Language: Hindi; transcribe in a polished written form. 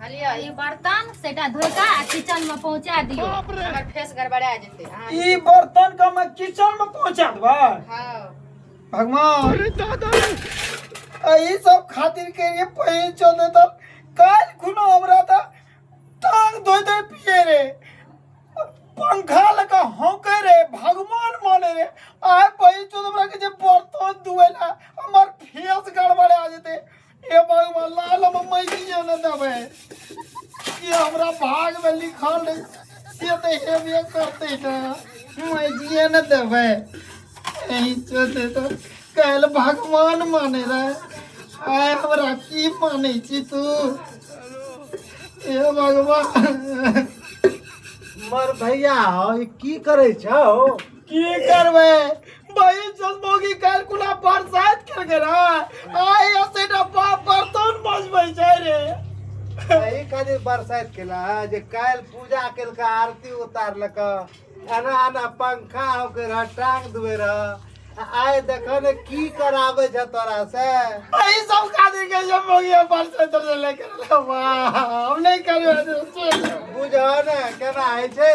अलिया ई बर्तन सेटा धोइ का किचन में पहुंचा दियो हमर फेस गड़बड़ा जेते। हां ई बर्तन का मैं किचन में पहुंचा देबा। हां भगवान अरे दादा ई सब खातिर के लिए पही चल दे काल खुनो हमरा था टांग धोई दे पिए रे पंखा लगा हौके रे भगवान माने रे आय पही चल हमरा के जे बर्तन धुएला हमर फेस गड़बड़ा आ जेते। ए भगवान लाल मम्मी जी न देबे कि हमरा भाग में लिखल रे से ते हेबे करते ना मैं जी न देबे यही चलते तो कल भगवान माने रे आय हमरा की माने छी तू ए भगवान मर भैया ई की करे छौ? की करबे भाई जसमोगी काल कुला बरसात कर गे रा आय सेटा बर्तन बजबै छै रे यही खातिर बरसात केला जे काल पूजा केलका आरती उतारलक आना आना पंखा होके रह टांग दुबे रह आय देखो ने की करावे छ तोरा से। भाई सब खातिर के जसमोगी बरसात तर लेकर वाह हम नहीं करबे बुझो ने केना है छे